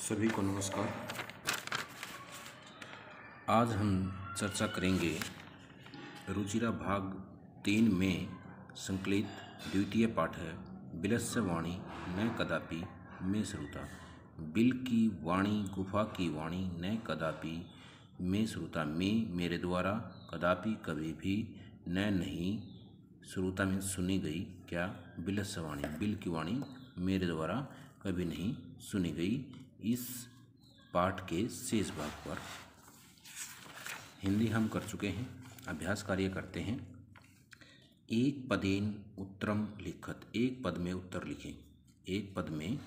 सभी को नमस्कार। आज हम चर्चा करेंगे रुचिरा भाग 3 में संकलित द्वितीय पाठ है बिलस्य वाणी न कदापि में श्रुता। बिल की वाणी गुफा की वाणी न कदापि में श्रुता। में मेरे द्वारा कदापि कभी भी न नहीं श्रुता में सुनी गई। क्या? बिलस्य वाणी, बिल की वाणी मेरे द्वारा कभी नहीं सुनी गई। इस पाठ के शेष भाग पर हिंदी हम कर चुके हैं। अभ्यास कार्य करते हैं। एक पदेन उत्तरम लिखत, एक पद में उत्तर लिखें। एक पद में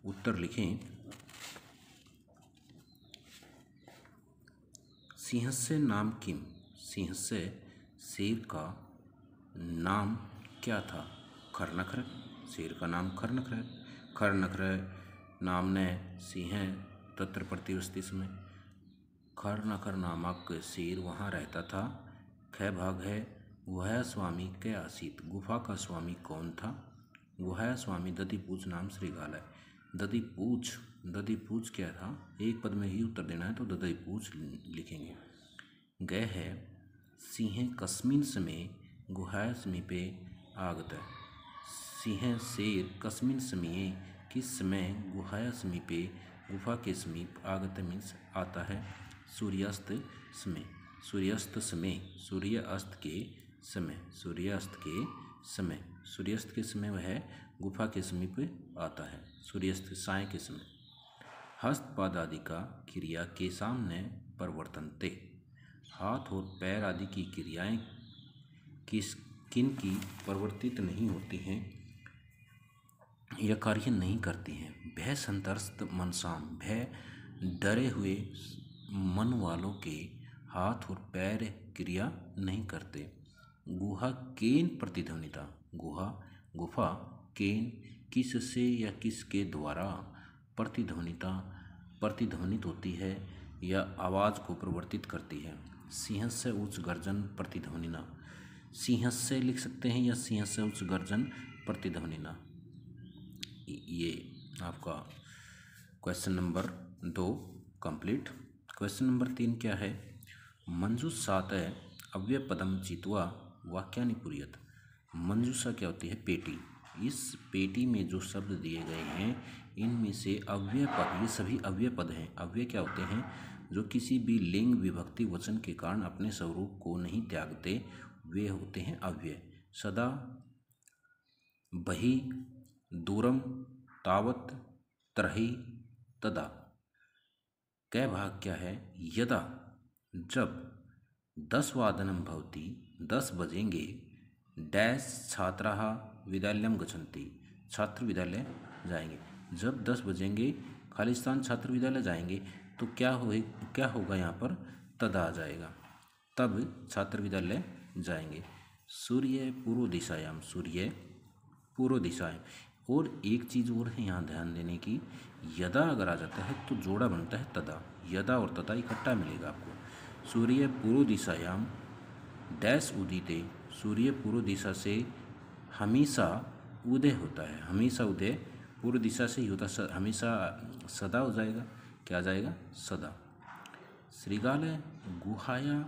उत्तर लिखें। सिंहस्य नाम किम, सिंहस्य शेर का नाम क्या था? खरनखर, शेर का नाम खरनखर है। खरनखर नामने सिंह तत्र प्रतिवस्ति में खरनखर नामक शेर वहाँ रहता था। ख भाग है वह स्वामी के आसीत, गुफा का स्वामी कौन था? वह स्वामी दधिपूछ नाम श्रीगाल है। दधिपूछ क्या था? एक पद में ही उत्तर देना है तो दधिपूछ लिखेंगे। गए है सिंह कस्मिन समय गुहा समीपे आगत है। सिंह शेर कस्मिन समय किस समय गुहाया समीपे गुफा के समीप आगत मीन्स आता है। सूर्यास्त समय, सूर्यास्त समय, सूर्यास्त के समय, सूर्यास्त के समय, सूर्यास्त के समय वह गुफा के समीप आता है। सूर्यास्त साय के समय। हस्तपाद आदि का क्रिया के सामने परिवर्तनते, हाथ और पैर आदि की क्रियाएं किन की परिवर्तित नहीं होती हैं या कार्य नहीं करती हैं। भय संतरस्त मनसाम, भय डरे हुए मन वालों के हाथ और पैर क्रिया नहीं करते। गुहा केन प्रतिध्वनिता, गुफा केन किससे या किसके द्वारा प्रतिध्वनित होती है या आवाज़ को परिवर्तित करती है। सिंहस्य उच्च गर्जन प्रतिध्वनिना, सिंहस्य लिख सकते हैं या सिंहस्य उच्च गर्जन प्रतिध्वनिना। ये आपका question number 2 complete. Question number 3 क्या है? मंजूषात अव्यय पदम चित्वा वाक्यानि पूरयत। मंजूषा क्या होती है? पेटी। इस पेटी में जो शब्द दिए गए हैं इनमें से अव्यय पद, ये सभी अव्यय पद हैं। अव्यय क्या होते हैं? जो किसी भी लिंग विभक्ति वचन के कारण अपने स्वरूप को नहीं त्यागते, वे होते हैं अव्यय। सदा, बहि, दूरम, तावत, त्रहि, तदा। कै भाग क्या है? यदा, जब 10 वादनम भवति, 10 बजेंगे, डैश छात्राः विद्यालयम गच्छन्ति, छात्र विद्यालय जाएंगे। जब 10 बजेंगे खालिस्तान छात्र विद्यालय जाएंगे तो क्या होगा यहाँ पर? तदा आ जाएगा, तब छात्र विद्यालय जाएंगे। सूर्य पूर्व दिशायाम, सूर्य पूर्व दिशाएं। और एक चीज़ और है यहाँ ध्यान देने की, यदा अगर आ जाता है तो जोड़ा बनता है तदा। यदा और तदा इकट्ठा मिलेगा आपको। सूर्य पूर्व दिशायाम डैश उदिते, सूर्य पूर्व दिशा से हमेशा उदय होता है। हमेशा उदय पूर्व दिशा से ही होता है, हमेशा सदा हो जाएगा। क्या आ जाएगा? सदा। श्रीगाल गुहाया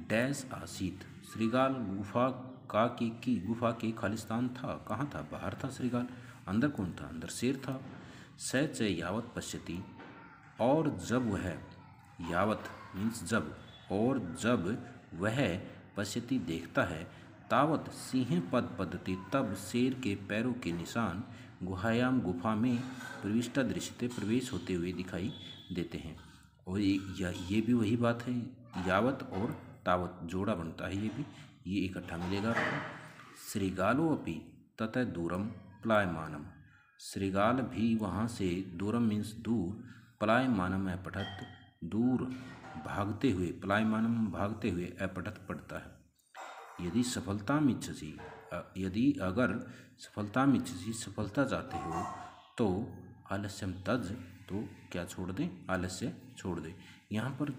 डैश आसीत, श्रीगाल गुफा गुफा के खालिस्तान था। कहाँ था? बाहर था श्रीगाल। अंदर कौन था? अंदर शेर था। स च यावत पश्यति, और जब वह, यावत मीन्स जब, और जब वह पश्यति देखता है, तावत सिंह पद पद्धति, तब शेर के पैरों के निशान गुहायाम गुफा में प्रविष्टा दृश्यते, प्रवेश होते हुए दिखाई देते हैं। और ये भी वही बात है, यावत और तावत जोड़ा बनता है। ये इकट्ठा मिलेगा आपको। श्रीगालो अपि ततः दूरम प्लायमानम, श्रीगाल भी वहाँ से, दूरम मीन्स दूर, प्लायमानम अपठत, दूर भागते हुए, प्लायमानम भागते हुए, अपठत पढ़ता है। यदि अगर सफलता चाहते हो तो आलस्यम तज, तो क्या छोड़ दें? आलस्य छोड़ दें। यहाँ पर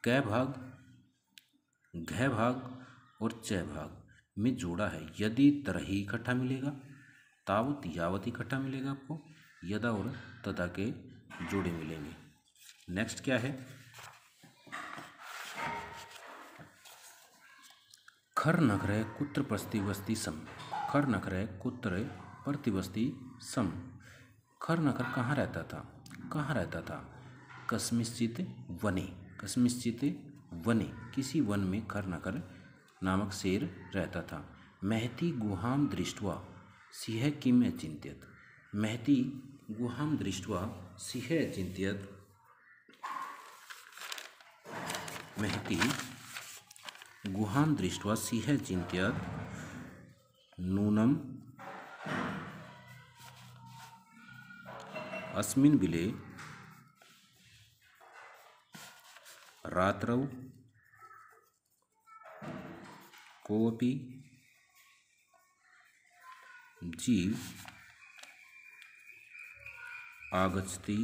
कै भाग, घ भाग और च भाग में जोड़ा है। यदि तरही इकट्ठा मिलेगा, तावत यावत इकट्ठा मिलेगा आपको। यदा और तदा के जोड़े मिलेंगे। नेक्स्ट क्या है, खर नखरे कुत्र प्रतिवस्ती सम। खर नखरे कुत्र प्रतिवस्ती सम। खर नखर कहाँ रहता था, कहाँ रहता था, कस्मिश्चित वने। कस्मिश्चित वने, किसी वन में खर नखर नामक शेर रहता था। महती गुहाम दृष्ट्वा सिंह किम अचिंत्यत। महती गुहाम दृष्ट्वा सिंह अचिंत्यत। महती गुहां दृष्ट्वा सिंह चिंत्यत नूनम अस्मिन् बिले रात्रौ कोऽपि जीव आगच्छति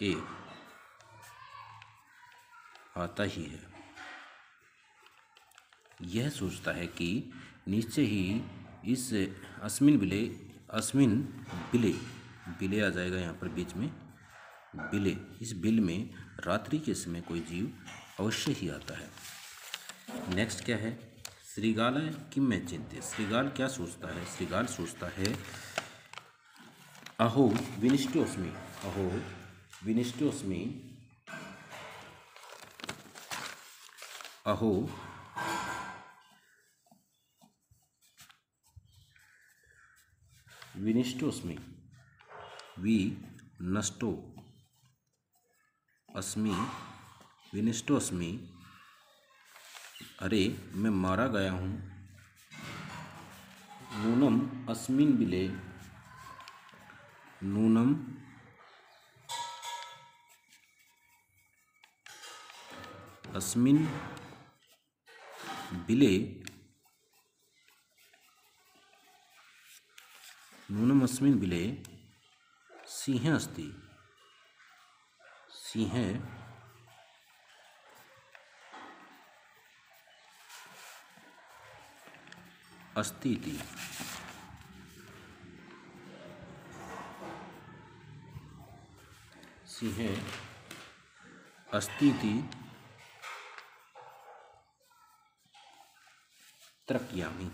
एव। आता ही है। यह सोचता है कि निश्चय ही इस अस्मिन बिले, अस्मिन बिले, बिले आ जाएगा यहाँ पर बीच में, बिले, इस बिल में रात्रि के समय कोई जीव अवश्य ही आता है। नेक्स्ट क्या है, श्रीगाल किम में चिंत्य। श्रीगाल क्या सोचता है, श्रीगाल सोचता है अहो विनिष्टोस्मि। अहो विनिष्टोस्मि। अहो विनिष्टोस्मि। वि नष्टो अस्मि विनिष्टोस्मि। अरे मैं मारा गया हूँ। नूनम अस्मिन बिले। नूनम अस्मिन बिले। नूनम अस्मिन बिले सिंह अस्ति। सिंह अस्ति इति। सिंह अस्ति इति तर्कयामि।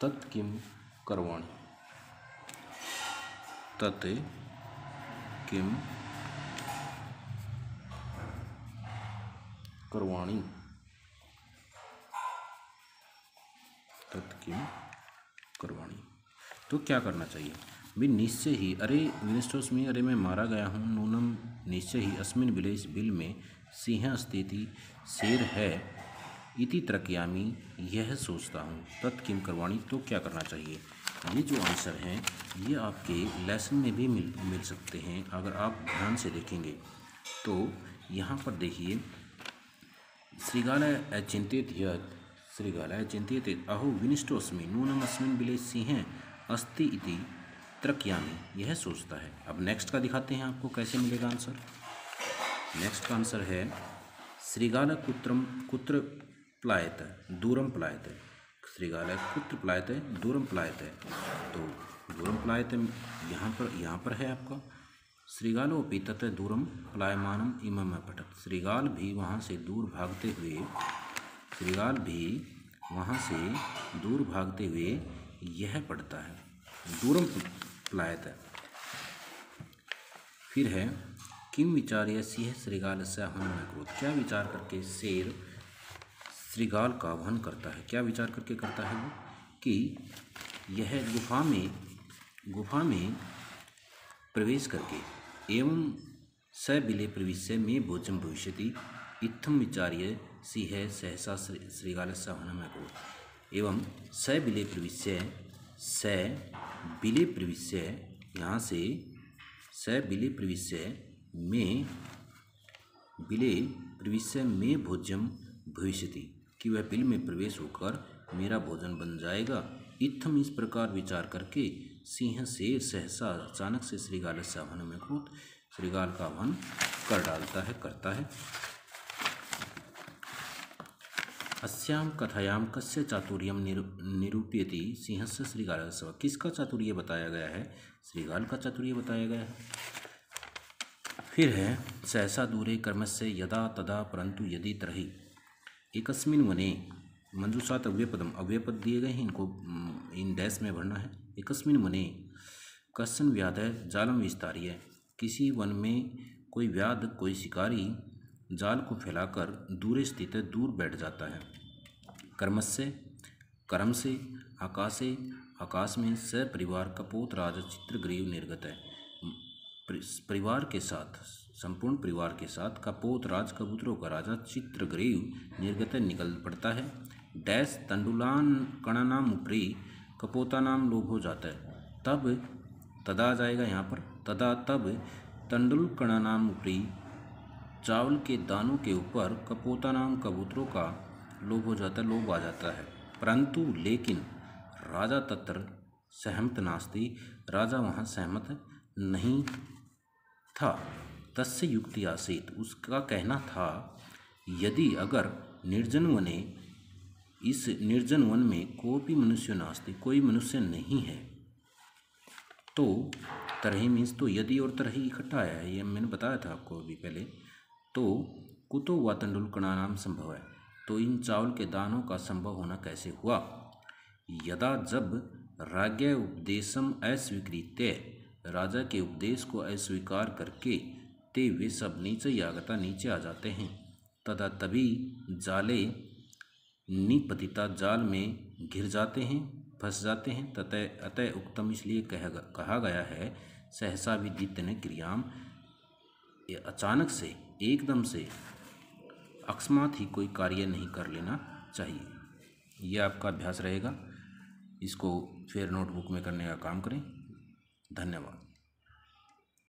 तत् किं करवाणि। तत् किं करवाणि। तत् किं करवाणि, तो क्या करना चाहिए भी, निश्चय ही। अरे विनिष्टोस्मि, अरे मैं मारा गया हूँ। नूनम निश्चय ही, अस्मिन बिले, इस बिल में, सिंह अस्ति, शेर है, इति तर्कयामि, यह सोचता हूँ। तत् किम करवाणी, तो क्या करना चाहिए। ये जो आंसर हैं ये आपके लेसन में भी मिल सकते हैं अगर आप ध्यान से देखेंगे। तो यहाँ पर देखिए, श्रीगाल अचिंत्यत यत्, श्रीगाल अचिंत्यत अहो विनिष्टोस्मि नूनम अस्मिन् बिले सिंह अस्ति इति तर्कयामि, यह सोचता है। अब नेक्स्ट का दिखाते हैं आपको कैसे मिलेगा आंसर। नेक्स्ट का आंसर है श्रीगाल कुत्र प्लायत दूरम प्लायत। श्रीगाल कुत्र प्लायत दूरम प्लायत। तो दूरम प्लायत यहाँ पर है आपका। श्रीगालोपि ततः दूरम प्लायमानम इमम पठत। श्रीगाल भी वहाँ से दूर भागते हुए, श्रीगाल भी वहाँ से दूर भागते हुए यह पढ़ता है, दूरम प्लायत। फिर है किम विचार्य सिंह श्रीगाल से हनन क्रोध। क्या विचार करके शेर श्रीगाल का वहन करता है, क्या विचार करके करता है वो, कि यह गुफा में प्रवेश करके एवं स बिले प्रविश्य में भोजन भविष्यति इत्थम विचार्य सिंह सहसा श्रीगाल से हनन क्रोध। एवं स बिले प्रविश्य, यहाँ से स बिले प्रविश्य में भोज्यम भविष्यति, कि वह बिल में प्रवेश होकर मेरा भोजन बन जाएगा। इत्थम, इस प्रकार विचार करके सिंह शेर सहसा अचानक से श्रीगाल से आह्वान में क्रोध, श्रीगाल का आह्वान कर डालता है, करता है। अस्याम कथायाम कस्य चातुर्यम निरूप्यति सिंहस्य श्रीगालस्य। किसका चातुर्य बताया गया है? श्रीगाल का चातुर्य बताया गया है। फिर है सहसा दूरे कर्मस्य यदा तदा परंतु यदि तरहि। एकस्मिन् वने, मंजूषात अव्ययपदम, अव्ययपद दिए गए हैं, इनको इन डैश में भरना है। एकस्मिन् वने कश्चन व्याधः जालम विस्तार्य। किसी वन में कोई व्याध, कोई शिकारी जाल को फैलाकर दूर स्थित है, दूर बैठ जाता है। कर्मस्य, कर्म से, आकाशे, आकाश में, स परिवार कपोत राज चित्रग्रीव निर्गत है। परिवार के साथ, संपूर्ण परिवार के साथ कपोत राज कबूतरों का राजा चित्रग्रीव निर्गत निकल पड़ता है। डैश तंडुलान कणानाम उपरी कपोतानाम लोभ हो जाता है। तब तदा आ जाएगा यहाँ पर, तदा तब तंडुल कणानाम उपरी चावल के दानों के ऊपर कपोता नाम कबूतरों का लोभ हो जाता है, लोभ आ जाता है। परंतु लेकिन राजा तत्र सहमत नास्ति, राजा वहाँ सहमत नहीं था। तस्य युक्ति आसीत, उसका कहना था यदि अगर निर्जन वने, इस निर्जन वन में कोई मनुष्य नास्ति, कोई मनुष्य नहीं है, तो तरही मीन्स तो यदि और तरही इकट्ठा आया है, ये मैंने बताया था आपको अभी पहले। तो कुतो व तंडुलकणा नाम संभव है, तो इन चावल के दानों का संभव होना कैसे हुआ? यदा जब राज्ञ उपदेशम अस्वीकृत्य, राजा के उपदेश को अस्वीकार करके ते वे सब नीचे आगता, नीचे आ जाते हैं। तदा तभी जाले निपतिता, जाल में घिर जाते हैं, फंस जाते हैं। ततः अतः उक्तम, इसलिए कहा गया है सहसा विदितन क्रियाम, अचानक से, एकदम से, अकस्मात ही कोई कार्य नहीं कर लेना चाहिए। यह आपका अभ्यास रहेगा, इसको फिर नोटबुक में करने का काम करें। धन्यवाद।